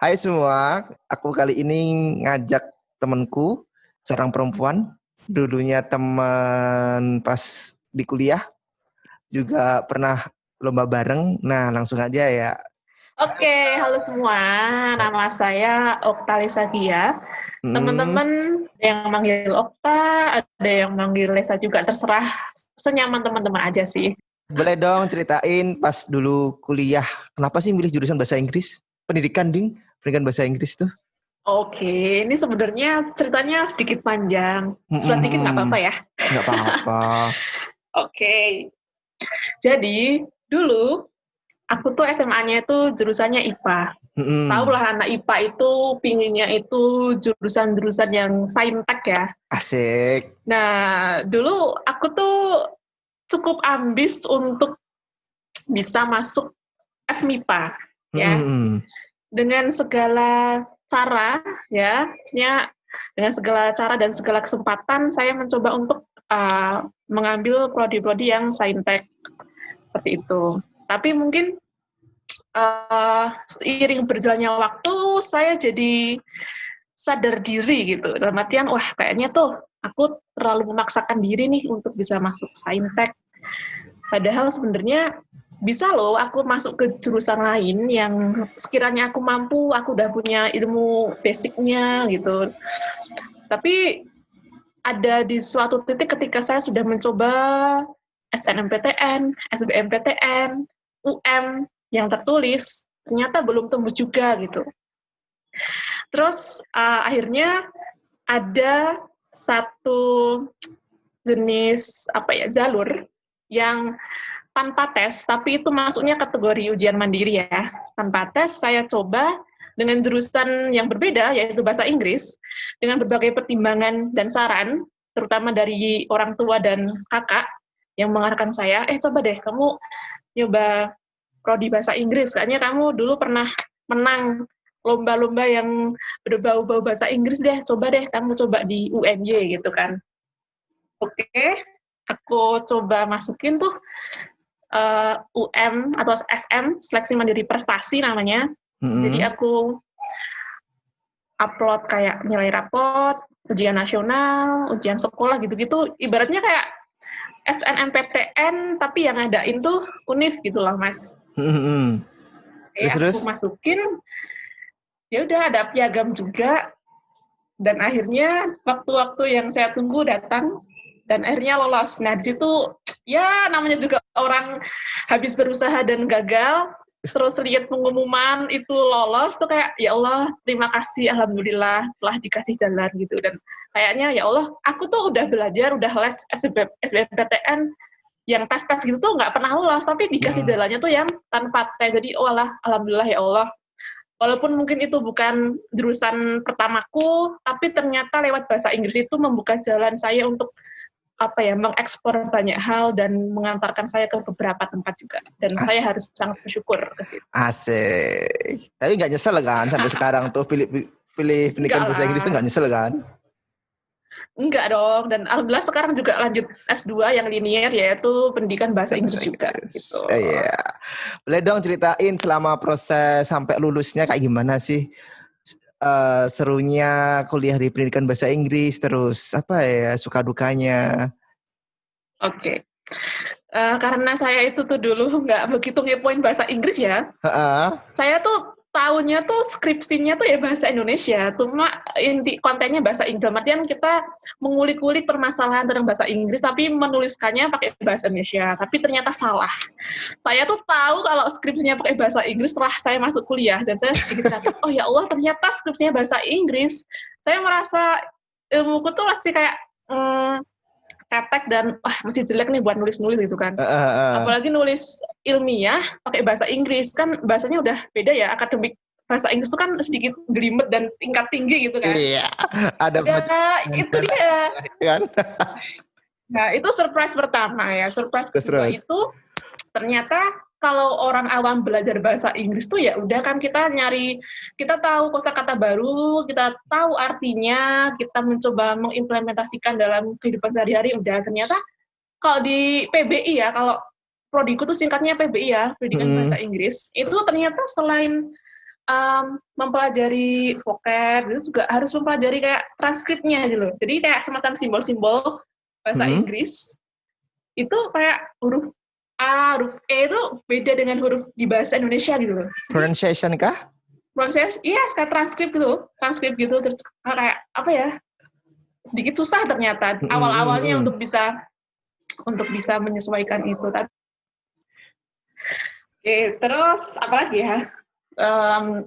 Hai semua, aku kali ini ngajak temanku, seorang perempuan, dulunya teman pas di kuliah, juga pernah lomba bareng. Nah, langsung aja ya. Oke, halo semua. Nama saya Oktalisa Gia. Hmm, Teman-teman ada yang manggil Okta, ada yang manggil Lesa juga, terserah senyaman teman-teman aja sih. boleh dong ceritain pas dulu kuliah, kenapa sih milih jurusan bahasa Inggris? Pendidikan, Ding? Pendidikan bahasa Inggris tuh. Oke, ini sebenarnya ceritanya sedikit panjang. Sudah dikit nggak apa-apa ya? Nggak apa-apa. Oke, jadi dulu aku tuh SMA-nya itu jurusannya IPA. Tahu Mm-mm. lah anak IPA itu pinginnya itu jurusan-jurusan yang saintek ya. Asik. Nah, dulu aku tuh cukup ambis untuk bisa masuk FMIPA ya, Mm-mm. dengan segala cara ya, maksudnya dengan segala cara dan segala kesempatan saya mencoba untuk mengambil prodi-prodi yang saintek seperti itu. Tapi mungkin seiring berjalannya waktu saya jadi sadar diri gitu, dalam artian wah kayaknya tuh aku terlalu memaksakan diri nih untuk bisa masuk saintek. Padahal sebenarnya bisa loh aku masuk ke jurusan lain yang sekiranya aku mampu, aku udah punya ilmu basicnya gitu. Tapi ada di suatu titik ketika saya sudah mencoba SNMPTN, SBMPTN, UM yang tertulis, ternyata belum tembus juga gitu. Terus akhirnya ada satu jenis jalur yang tanpa tes, tapi itu masuknya kategori ujian mandiri ya. Tanpa tes saya coba dengan jurusan yang berbeda, yaitu bahasa Inggris, dengan berbagai pertimbangan dan saran, terutama dari orang tua dan kakak yang mengarahkan saya, coba deh kamu nyoba prodi bahasa Inggris, kayaknya kamu dulu pernah menang lomba-lomba yang berbau-bau bahasa Inggris deh, coba deh kamu coba di UNY gitu kan. Oke, aku coba masukin tuh UM atau SM, seleksi mandiri prestasi namanya. Jadi Mm-mm. aku upload kayak nilai rapot, ujian nasional, ujian sekolah gitu-gitu. Ibaratnya kayak SNMPTN tapi yang ngadain tuh UNIF gitu loh Mas. Mm-mm. Oke, aku Terus? masukin, ya udah ada piagam juga dan akhirnya waktu-waktu yang saya tunggu datang dan akhirnya lolos. Nah, di situ ya namanya juga orang habis berusaha dan gagal, terus lihat pengumuman itu lolos tuh kayak ya Allah, terima kasih alhamdulillah telah dikasih jalan gitu dan kayaknya ya Allah, aku tuh udah belajar, udah les SBMPTN yang tes-tes gitu tuh nggak pernah lolos, tapi dikasih Mm. jalannya tuh yang tanpa tes. Jadi oh Allah, alhamdulillah ya Allah, walaupun mungkin itu bukan jurusan pertamaku, tapi ternyata lewat bahasa Inggris itu membuka jalan saya untuk mengekspor banyak hal dan mengantarkan saya ke beberapa tempat juga. Dan saya As harus sangat bersyukur ke situ. Asik. Tapi nggak nyesel kan sampai sekarang tuh pilih pilih Enggak pendidikan bahasa Inggris tuh lah, nggak nyesel kan? enggak dong. Dan alhamdulillah sekarang juga lanjut S2 yang linier, yaitu pendidikan bahasa Bahasa Inggris juga. Gitu. Inggris. Iya. Boleh dong ceritain selama proses sampai lulusnya kayak gimana sih? Serunya kuliah di pendidikan bahasa Inggris, terus apa ya suka dukanya? Oke. Karena saya itu tuh dulu nggak begitu ngepoin bahasa Inggris ya, Heeh. saya tuh tahunya tuh skripsinya tuh ya bahasa Indonesia, cuma inti kontennya bahasa Inggris. Artian kita mengulik-ulik permasalahan tentang bahasa Inggris, tapi menuliskannya pakai bahasa Indonesia. Tapi ternyata salah. Saya tuh tahu kalau skripsinya pakai bahasa Inggris setelah saya masuk kuliah, dan saya sedikit kaget, oh ya Allah ternyata skripsinya bahasa Inggris. Saya merasa ilmuku tuh masih kayak cetek dan wah masih jelek nih buat nulis-nulis gitu kan. Heeh, heeh. Apalagi nulis ilmiah pakai bahasa Inggris kan bahasanya udah beda ya, akademik bahasa Inggris itu kan sedikit gelimet dan tingkat tinggi gitu kan. Iya, ada Nah, itu dan dia. kan. Nah, itu surprise pertama ya. Surprise Terus kedua terus. itu ternyata kalau orang awam belajar bahasa Inggris tuh ya udah kan kita nyari, kita tahu kosakata baru, kita tahu artinya, kita mencoba mengimplementasikan dalam kehidupan sehari-hari udah. Ternyata kalau di PBI ya, kalau prodiku tuh singkatnya PBI ya, Pendidikan Bahasa Mm-mm. Inggris, itu ternyata selain mempelajari vocab itu juga harus mempelajari kayak transkripnya gitu loh. Jadi kayak semacam simbol-simbol bahasa Inggris itu kayak huruf A, huruf E itu beda dengan huruf di bahasa Indonesia gitu loh. Pronunciation kah? Proses, iya, kayak transkrip gitu, terus kayak apa ya, sedikit susah ternyata awal-awalnya untuk bisa menyesuaikan itu. Oke, terus apa lagi ya?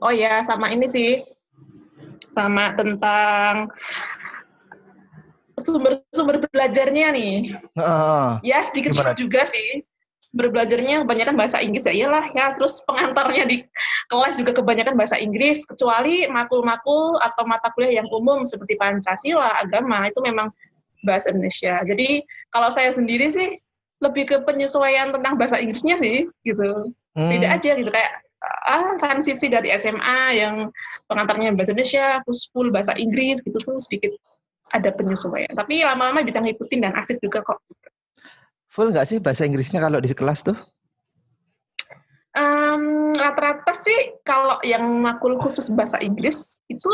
Oh ya, sama ini sih, sama tentang sumber belajarnya nih. Ya sedikit juga sih. Berbelajarnya kebanyakan bahasa Inggris ya iyalah ya, terus pengantarnya di kelas juga kebanyakan bahasa Inggris, kecuali makul-makul atau mata kuliah yang umum seperti Pancasila, agama, itu memang bahasa Indonesia. Jadi kalau saya sendiri sih lebih ke penyesuaian tentang bahasa Inggrisnya sih gitu. Beda aja gitu, kayak transisi dari SMA yang pengantarnya bahasa Indonesia terus full bahasa Inggris gitu tuh sedikit ada penyesuaian. Tapi lama-lama bisa ngikutin dan asik juga kok. Full nggak sih bahasa Inggrisnya kalau di kelas tuh? Rata-rata sih kalau yang makul khusus bahasa Inggris itu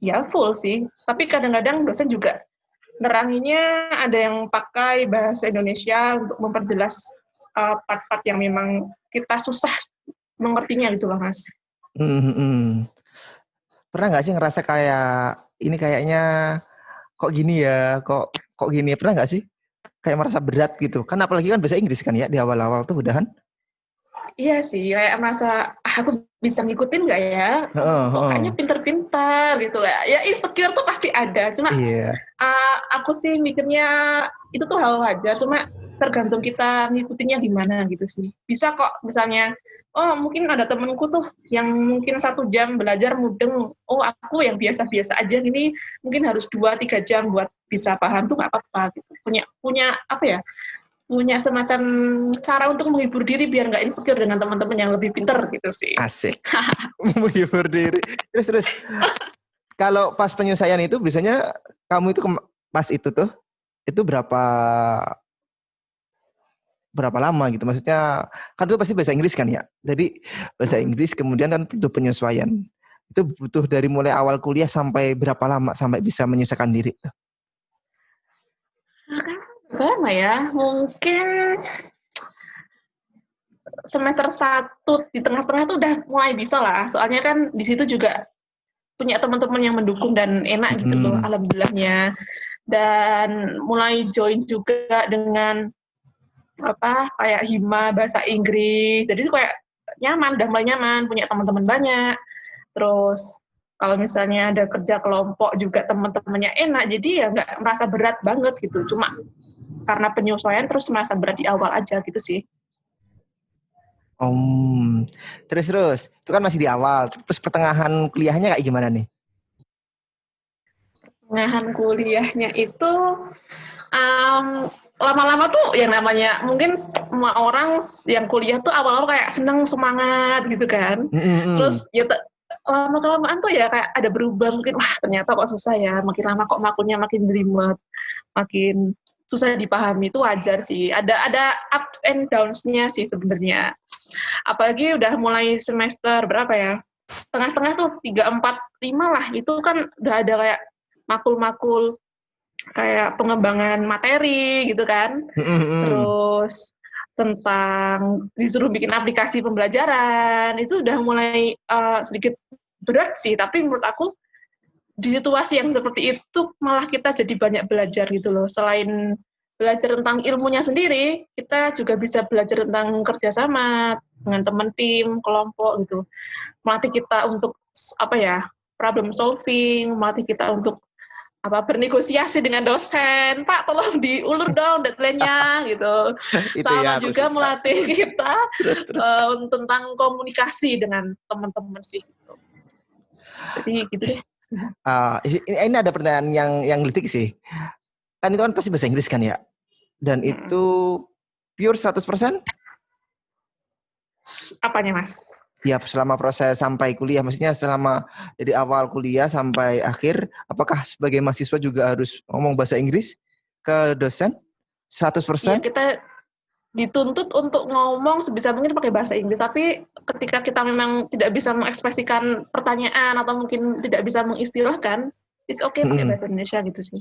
ya full sih. Tapi kadang-kadang dosen juga neranginnya ada yang pakai bahasa Indonesia untuk memperjelas part-part yang memang kita susah mengertinya gitu loh, Mas. Pernah nggak sih ngerasa kayak ini kayaknya kok gini ya, kok gini? Pernah nggak sih kayak merasa berat gitu? Kan apalagi kan bahasa Inggris kan ya di awal-awal tuh udahan. Iya sih, kayak merasa aku bisa ngikutin nggak ya? Kok kayaknya pinter-pinter gitu ya. Ya insecure tuh pasti ada. Cuma aku sih mikirnya itu tuh hal wajar. Cuma tergantung kita ngikutinnya gimana gitu sih. Bisa kok misalnya, oh mungkin ada temenku tuh yang mungkin 1 jam belajar mudeng. Oh aku yang biasa-biasa aja gini mungkin harus 2-3 jam buat bisa paham tuh nggak apa-apa. Gitu. Punya apa ya? Punya semacam cara untuk menghibur diri biar nggak insecure dengan teman-teman yang lebih pinter gitu sih. Asik. Menghibur diri. Terus. Kalau pas penyelesaian itu biasanya kamu itu pas itu tuh, itu berapa lama gitu? Maksudnya kan itu pasti bahasa Inggris kan ya. Jadi bahasa Inggris kemudian kan butuh penyesuaian. Itu butuh dari mulai awal kuliah sampai berapa lama sampai bisa menyelesaikan diri tuh? Berapa ya? Mungkin semester 1 di tengah-tengah tuh udah mulai bisa lah. Soalnya kan di situ juga punya teman-teman yang mendukung dan enak gitu loh, alhamdulillahnya. Dan mulai join juga dengan kayak hima bahasa Inggris. Jadi itu kayak nyaman, udah mulai nyaman, punya teman-teman banyak. Terus kalau misalnya ada kerja kelompok juga teman-temannya enak, jadi ya nggak merasa berat banget gitu. Cuma karena penyesuaian terus merasa berat di awal aja gitu sih. Terus itu kan masih di awal. Terus pertengahan kuliahnya kayak gimana nih? Pertengahan kuliahnya itu lama-lama tuh yang namanya mungkin semua orang yang kuliah tuh awal-awal kayak seneng semangat gitu kan. Terus ya lama-kelamaan tuh ya kayak ada berubah, mungkin wah ternyata kok susah ya, makin lama kok makulnya makin jelimet, makin susah dipahami. Itu wajar sih, ada ups and downs-nya sih sebenarnya. Apalagi udah mulai semester berapa ya, tengah-tengah tuh 3, 4, 5 lah, itu kan udah ada kayak makul-makul kayak pengembangan materi gitu kan. Terus tentang disuruh bikin aplikasi pembelajaran, itu udah mulai sedikit berat sih, tapi menurut aku di situasi yang seperti itu malah kita jadi banyak belajar gitu loh. Selain belajar tentang ilmunya sendiri, kita juga bisa belajar tentang kerjasama dengan teman tim, kelompok gitu. Melatih kita untuk problem solving, melatih kita untuk bernegosiasi dengan dosen, Pak tolong diulur dong deadline-nya gitu. Sama ya, juga melatih kita tentang komunikasi dengan teman-teman sih. Gitu. Jadi gitu deh. Ini ada pertanyaan yang gelitik sih. Kan itu kan pasti bahasa Inggris kan ya? Dan itu pure 100%? Apanya Mas? Ya selama proses sampai kuliah, maksudnya selama dari awal kuliah sampai akhir, apakah sebagai mahasiswa juga harus ngomong bahasa Inggris ke dosen? 100%? Ya, dituntut untuk ngomong sebisa mungkin pakai bahasa Inggris, tapi ketika kita memang tidak bisa mengekspresikan pertanyaan atau mungkin tidak bisa mengistilahkan, it's okay pakai Mm-mm. bahasa Indonesia gitu sih.